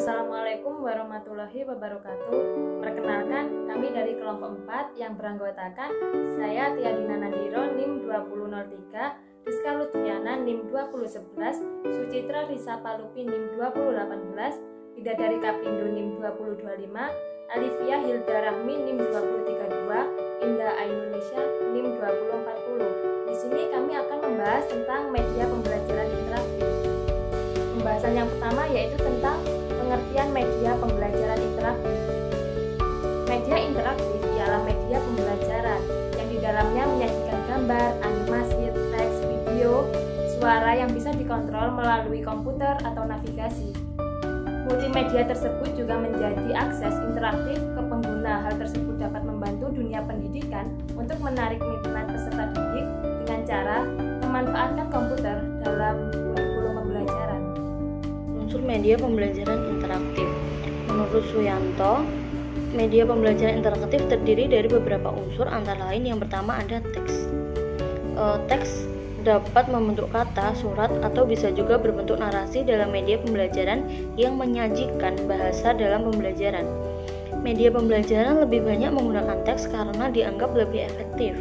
Assalamualaikum warahmatullahi wabarakatuh. Perkenalkan, kami dari kelompok 4 yang beranggotakan saya Tia Dina Nadiro NIM 2003, Rizka Lutfiana NIM 2011, Sucitra Risa Palupi NIM 2018, Bidadari Kapindo NIM 2025, Alivia Hilda Rahmi NIM 2032, Indah Indonesia NIM 2040. Di sini kami akan membahas tentang media pembelajaran interaktif. Pembahasan yang pertama yaitu tentang pengertian media pembelajaran interaktif. Media interaktif ialah media pembelajaran yang di dalamnya menyajikan gambar, animasi, teks, video, suara yang bisa dikontrol melalui komputer atau navigasi. Multimedia tersebut juga menjadi akses interaktif ke pengguna. Hal tersebut dapat membantu dunia pendidikan untuk menarik minat peserta didik dengan cara memanfaatkan komputer dalam kurikulum pembelajaran. Unsur media pembelajaran interaktif. Menurut Suyanto, media pembelajaran interaktif terdiri dari beberapa unsur, antara lain yang pertama ada teks. Teks dapat membentuk kata, surat, atau bisa juga berbentuk narasi dalam media pembelajaran yang menyajikan bahasa dalam pembelajaran. Media pembelajaran lebih banyak menggunakan teks karena dianggap lebih efektif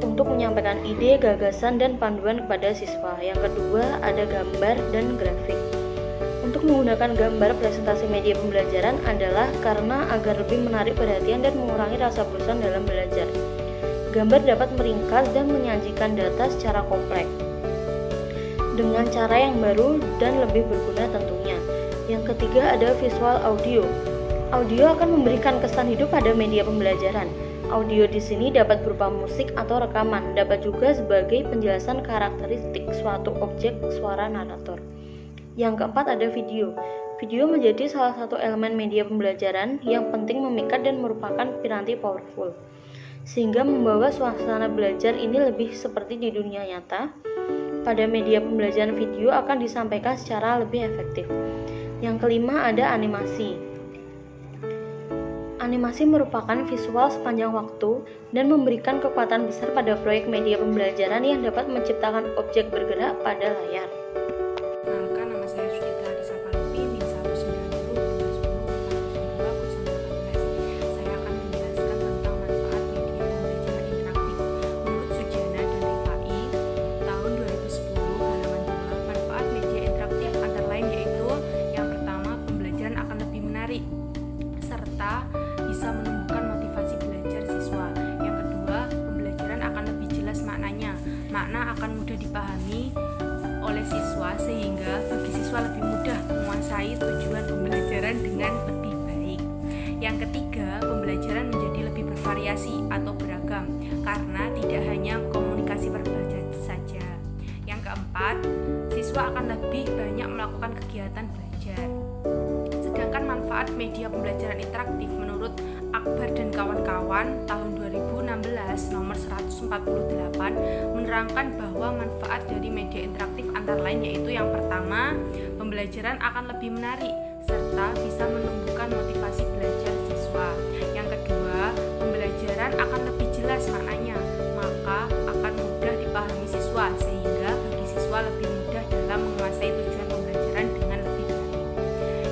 untuk menyampaikan ide, gagasan, dan panduan kepada siswa. Yang kedua ada gambar dan grafik. Untuk menggunakan gambar presentasi media pembelajaran adalah karena agar lebih menarik perhatian dan mengurangi rasa bosan dalam belajar. Gambar dapat meringkas dan menyajikan data secara kompleks dengan cara yang baru dan lebih berguna tentunya. Yang ketiga ada visual audio. Audio akan memberikan kesan hidup pada media pembelajaran. Audio di sini dapat berupa musik atau rekaman, dapat juga sebagai penjelasan karakteristik suatu objek suara narator. Yang keempat ada video. Video menjadi salah satu elemen media pembelajaran yang penting memikat dan merupakan piranti powerful, sehingga membawa suasana belajar ini lebih seperti di dunia nyata. Pada media pembelajaran video akan disampaikan secara lebih efektif. Yang kelima ada animasi. Animasi merupakan visual sepanjang waktu dan memberikan kekuatan besar pada proyek media pembelajaran yang dapat menciptakan objek bergerak pada layar. Perkenalkan, nama saya Sucitra Risa Palupi, NIM 19020102018. Saya akan menjelaskan tentang manfaat media pembelajaran interaktif. Menurut Sugiana dan Rifai, tahun 2010 halaman 2, manfaat media interaktif antara lain yaitu yang pertama, pembelajaran akan lebih menarik serta bisa menumbuhkan motivasi belajar siswa. Yang kedua, pembelajaran akan lebih jelas maknanya. Makna akan mudah dipahami oleh siswa sehingga bagi siswa lebih mudah menguasai tujuan pembelajaran dengan lebih baik. Yang ketiga, pembelajaran menjadi lebih bervariasi atau beragam karena tidak hanya komunikasi verbal saja. Yang keempat, siswa akan lebih banyak melakukan kegiatan belajar. Sedangkan manfaat media pembelajaran interaktif menurut Akbar dan kawan-kawan tahun 2016 nomor 148 menerangkan bahwa manfaat dari media interaktif antara lain yaitu yang pertama, pembelajaran akan lebih menarik serta bisa menumbuhkan motivasi belajar siswa. Yang kedua, pembelajaran akan lebih jelas maknanya, maka akan mudah dipahami siswa sehingga bagi siswa lebih mudah dalam menguasai tujuan pembelajaran dengan lebih baik.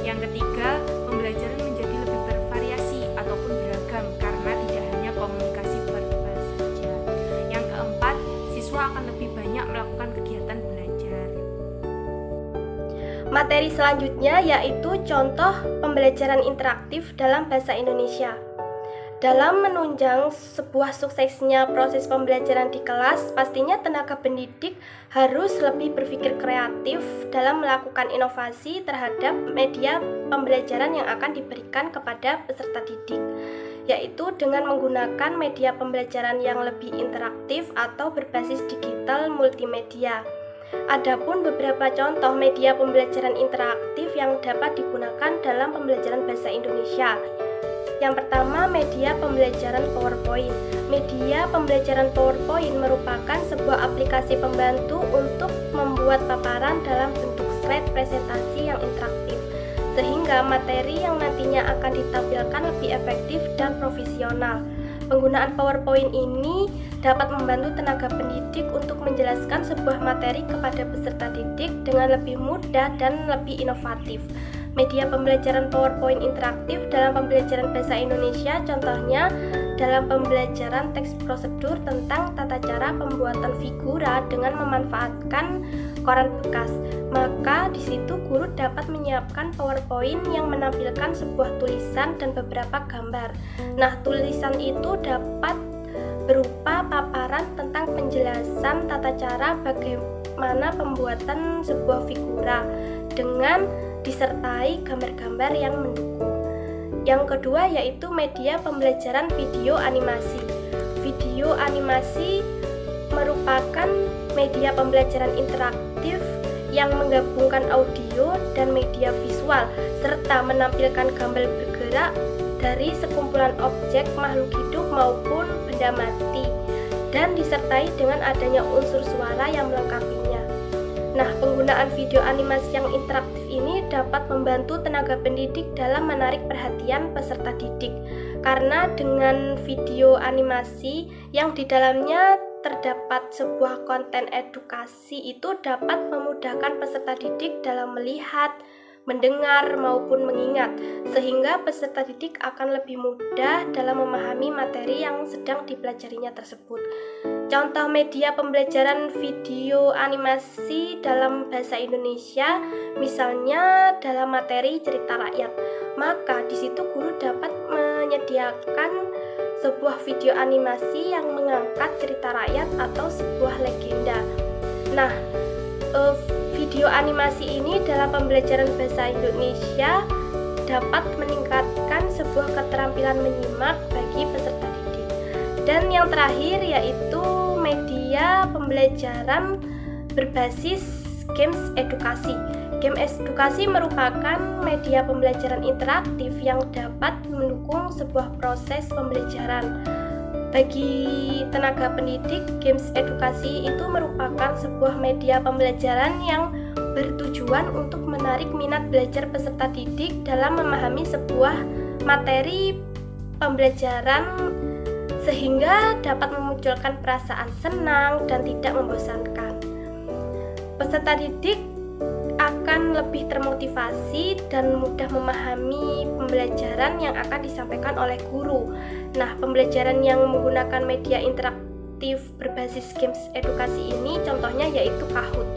Yang ketiga, pembelajaran menjadi lebih bervariasi ataupun beragam karena tidak hanya komunikasi verbal saja. Yang keempat, siswa akan lebih banyak melakukan kegiatan belajar. Materi selanjutnya yaitu contoh pembelajaran interaktif dalam bahasa Indonesia. Dalam menunjang sebuah suksesnya proses pembelajaran di kelas, pastinya tenaga pendidik harus lebih berpikir kreatif dalam melakukan inovasi terhadap media pembelajaran yang akan diberikan kepada peserta didik, yaitu dengan menggunakan media pembelajaran yang lebih interaktif atau berbasis digital multimedia. Adapun beberapa contoh media pembelajaran interaktif yang dapat digunakan dalam pembelajaran bahasa Indonesia. Yang pertama, media pembelajaran PowerPoint. Media pembelajaran PowerPoint merupakan sebuah aplikasi pembantu untuk membuat paparan dalam bentuk slide presentasi yang interaktif, sehingga materi yang nantinya akan ditampilkan lebih efektif dan profesional. Penggunaan PowerPoint ini dapat membantu tenaga pendidik untuk menjelaskan sebuah materi kepada peserta didik dengan lebih mudah dan lebih inovatif. media pembelajaran PowerPoint interaktif dalam pembelajaran bahasa Indonesia, contohnya dalam pembelajaran teks prosedur tentang tata cara pembuatan figura dengan memanfaatkan koran bekas. Maka di situ guru dapat menyiapkan PowerPoint yang menampilkan sebuah tulisan dan beberapa gambar. Nah, tulisan itu dapat berupa paparan tentang penjelasan tata cara bagaimana pembuatan sebuah figura dengan disertai gambar-gambar yang mendukung. Yang kedua yaitu media pembelajaran video animasi. Video animasi merupakan media pembelajaran interaktif yang menggabungkan audio dan media visual serta menampilkan gambar bergerak dari sekumpulan objek makhluk hidup maupun benda mati dan disertai dengan adanya unsur suara yang melengkapinya. Nah, penggunaan video animasi yang interaktif ini dapat membantu tenaga pendidik dalam menarik perhatian peserta didik. Karena dengan video animasi yang di dalamnya terdapat sebuah konten edukasi itu dapat memudahkan peserta didik dalam melihat, mendengar maupun mengingat, sehingga peserta didik akan lebih mudah dalam memahami materi yang sedang dipelajarinya tersebut. Contoh media pembelajaran video animasi dalam bahasa Indonesia, misalnya dalam materi cerita rakyat, maka di situ guru dapat menyediakan sebuah video animasi yang mengangkat cerita rakyat atau sebuah legenda. Nah, video animasi ini dalam pembelajaran bahasa Indonesia dapat meningkatkan sebuah keterampilan menyimak bagi peserta didik. Dan yang terakhir yaitu media pembelajaran berbasis games edukasi. Game edukasi merupakan media pembelajaran interaktif yang dapat mendukung sebuah proses pembelajaran. Bagi tenaga pendidik, games edukasi itu merupakan sebuah media pembelajaran yang bertujuan untuk menarik minat belajar peserta didik dalam memahami sebuah materi pembelajaran sehingga dapat memunculkan perasaan senang dan tidak membosankan. Peserta didik akan lebih termotivasi dan mudah memahami pembelajaran yang akan disampaikan oleh guru. Nah, pembelajaran yang menggunakan media interaktif berbasis games edukasi ini contohnya yaitu Kahoot.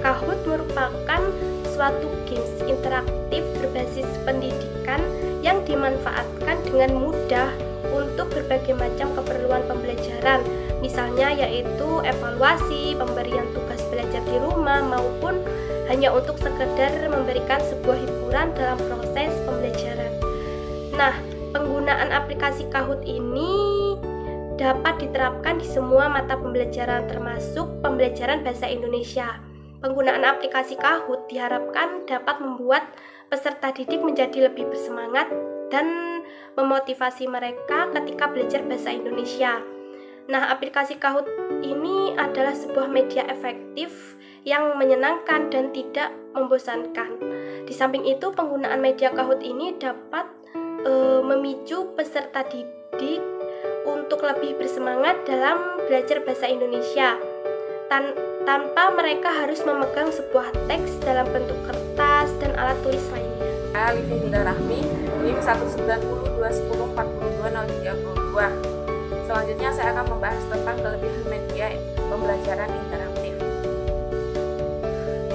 Kahoot merupakan suatu games interaktif berbasis pendidikan yang dimanfaatkan dengan mudah untuk berbagai macam keperluan pembelajaran, misalnya yaitu evaluasi, pemberian tugas belajar di rumah, maupun hanya untuk sekedar memberikan sebuah hiburan dalam proses pembelajaran. Nah, penggunaan aplikasi Kahoot ini dapat diterapkan di semua mata pembelajaran termasuk pembelajaran bahasa Indonesia. Penggunaan aplikasi Kahoot diharapkan dapat membuat peserta didik menjadi lebih bersemangat dan memotivasi mereka ketika belajar bahasa Indonesia. Nah, aplikasi Kahoot ini adalah sebuah media efektif yang menyenangkan dan tidak membosankan. Di samping itu, penggunaan media Kahoot ini dapat memicu peserta didik untuk lebih bersemangat dalam belajar bahasa Indonesia tanpa mereka harus memegang sebuah teks dalam bentuk kertas dan alat tulis lainnya. Alifi Hilda Rahmi, NIM 19020420332. Selanjutnya saya akan membahas tentang kelebihan media pembelajaran interaktif.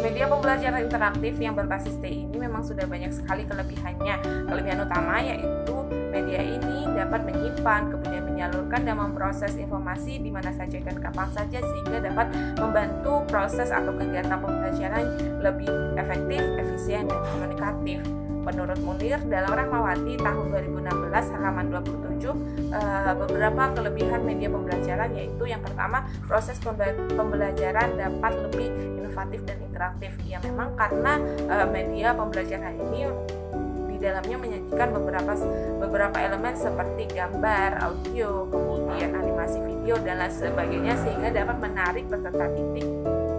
Media pembelajaran interaktif yang berbasis TI ini memang sudah banyak sekali kelebihannya. Kelebihan utama yaitu media ini dapat menyimpan, kemudian menyalurkan dan memproses informasi di mana saja dan kapan saja sehingga dapat membantu proses atau kegiatan pembelajaran lebih efektif, efisien, dan komunikatif. Menurut Munir dalam Rahmawati tahun 2016 halaman 27, beberapa kelebihan media pembelajaran yaitu yang pertama, proses pembelajaran dapat lebih inovatif dan interaktif. Ya memang karena media pembelajaran ini di dalamnya menyajikan beberapa elemen seperti gambar, audio, kemudian animasi video dan lain sebagainya sehingga dapat menarik peserta didik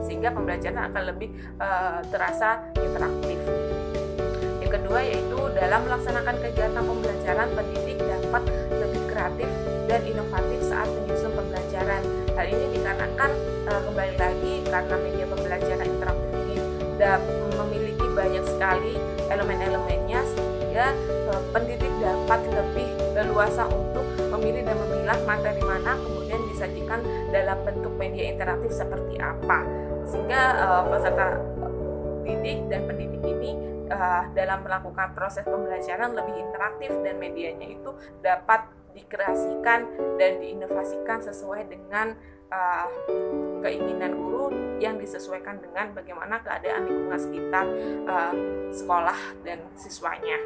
sehingga pembelajaran akan lebih terasa interaktif. Yang kedua yaitu dalam melaksanakan kegiatan pembelajaran, pendidik dapat lebih kreatif dan inovatif saat menyusun pembelajaran. Hal ini dikarenakan kembali lagi karena media pembelajaran interaktif ini memiliki banyak sekali elemen-elemennya, sehingga pendidik dapat lebih leluasa untuk memilih dan memilah materi mana kemudian disajikan dalam bentuk media interaktif seperti apa, sehingga peserta didik dan pendidik ini dalam melakukan proses pembelajaran lebih interaktif dan medianya itu dapat dikreasikan dan diinovasikan sesuai dengan keinginan guru yang disesuaikan dengan bagaimana keadaan lingkungan sekitar sekolah dan siswanya.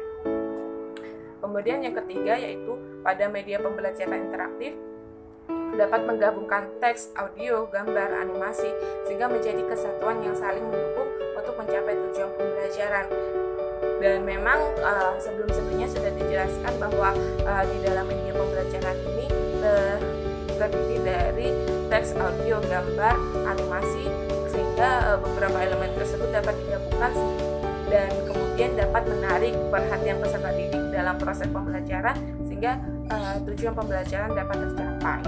Kemudian yang ketiga yaitu pada media pembelajaran interaktif dapat menggabungkan teks, audio, gambar, animasi sehingga menjadi kesatuan yang saling mendukung untuk mencapai tujuan pembelajaran. Dan memang sebelum-sebelumnya sudah dijelaskan bahwa di dalam media pembelajaran ini terdiri dari teks, audio, gambar, animasi, sehingga beberapa elemen tersebut dapat digabungkan dan kemudian dapat menarik perhatian peserta didik dalam proses pembelajaran sehingga tujuan pembelajaran dapat tercapai.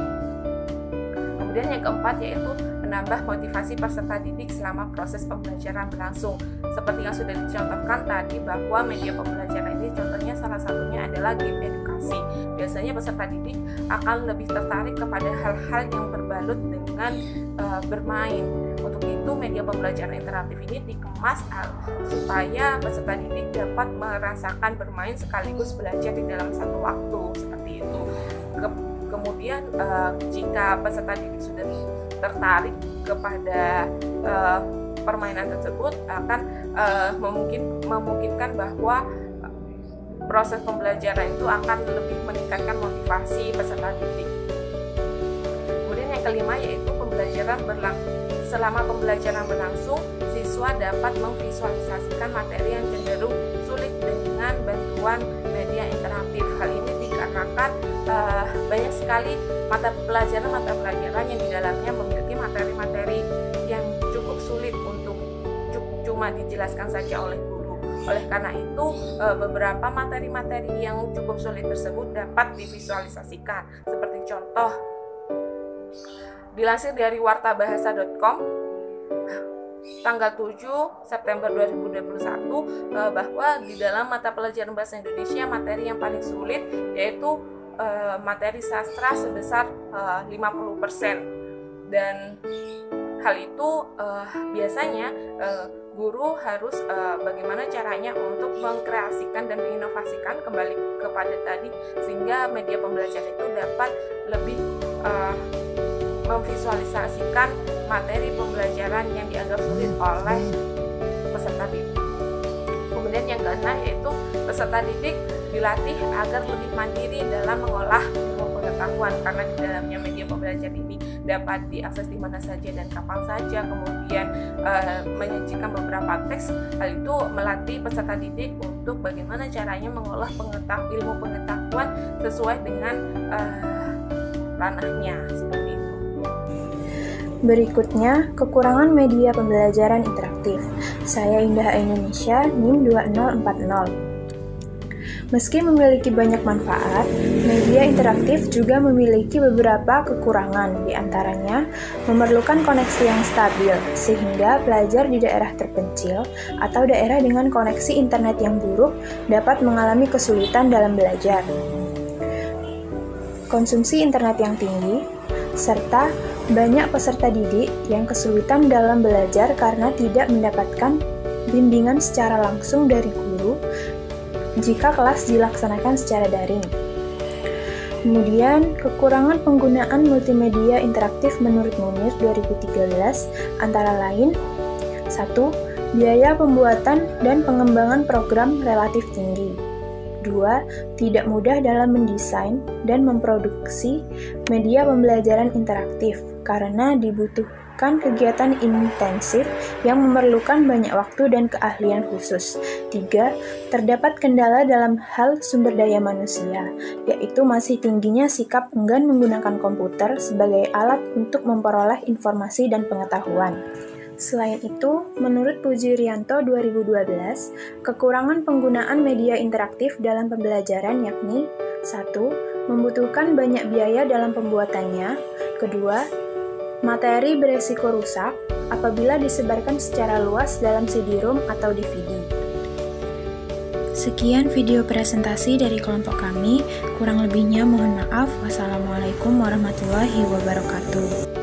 Kemudian yang keempat yaitu menambah motivasi peserta didik selama proses pembelajaran berlangsung. Seperti yang sudah dicontohkan tadi bahwa media pembelajaran ini contohnya salah satunya adalah game edukasi. Biasanya peserta didik akan lebih tertarik kepada hal-hal yang berbalut dengan bermain. Untuk itu media pembelajaran interaktif ini dikemas supaya peserta didik dapat merasakan bermain sekaligus belajar di dalam satu waktu, seperti itu. Kemudian jika peserta didik sudah tertarik kepada permainan tersebut akan memungkinkan bahwa proses pembelajaran itu akan lebih meningkatkan motivasi peserta didik. Kemudian yang kelima yaitu selama pembelajaran berlangsung, siswa dapat memvisualisasikan materi yang cenderung sulit dengan bantuan media interaktif. Hal ini dikarenakan banyak sekali mata pelajaran yang di dalamnya memiliki materi-materi yang cukup sulit untuk cuma dijelaskan saja oleh guru. Oleh karena itu, beberapa materi-materi yang cukup sulit tersebut dapat divisualisasikan. Seperti contoh, dilansir dari wartabahasa.com tanggal 7 September 2021 bahwa di dalam mata pelajaran bahasa Indonesia materi yang paling sulit yaitu materi sastra sebesar 50%. Dan hal itu biasanya guru harus bagaimana caranya untuk mengkreasikan dan menginovasikan kembali kepada tadi sehingga media pembelajaran itu dapat lebih memvisualisasikan materi pembelajaran yang dianggap sulit oleh peserta didik. Kemudian yang keenam yaitu peserta didik dilatih agar lebih mandiri dalam mengolah ilmu pengetahuan karena di dalamnya media pembelajaran ini dapat diakses di mana saja dan kapan saja, kemudian menyajikan beberapa teks. Hal itu melatih peserta didik untuk bagaimana caranya mengolah ilmu pengetahuan sesuai dengan ranahnya, seperti itu. Berikutnya, kekurangan media pembelajaran interaktif. Saya Indah Indonesia, NIM 2040. Meski memiliki banyak manfaat, media interaktif juga memiliki beberapa kekurangan, di antaranya memerlukan koneksi yang stabil, sehingga pelajar di daerah terpencil atau daerah dengan koneksi internet yang buruk dapat mengalami kesulitan dalam belajar. Konsumsi internet yang tinggi, serta banyak peserta didik yang kesulitan dalam belajar karena tidak mendapatkan bimbingan secara langsung dari guru jika kelas dilaksanakan secara daring. Kemudian, kekurangan penggunaan multimedia interaktif menurut Munir 2013 antara lain 1. Biaya pembuatan dan pengembangan program relatif tinggi. 2. Tidak mudah dalam mendesain dan memproduksi media pembelajaran interaktif karena dibutuhkan kegiatan intensif yang memerlukan banyak waktu dan keahlian khusus. 3. Terdapat kendala dalam hal sumber daya manusia, yaitu masih tingginya sikap enggan menggunakan komputer sebagai alat untuk memperoleh informasi dan pengetahuan. Selain itu, menurut Puji Rianto 2012, kekurangan penggunaan media interaktif dalam pembelajaran yakni 1. Membutuhkan banyak biaya dalam pembuatannya. 2. Materi beresiko rusak apabila disebarkan secara luas dalam CD-ROM atau DVD. Sekian video presentasi dari kelompok kami. Kurang lebihnya mohon maaf. Wassalamualaikum warahmatullahi wabarakatuh.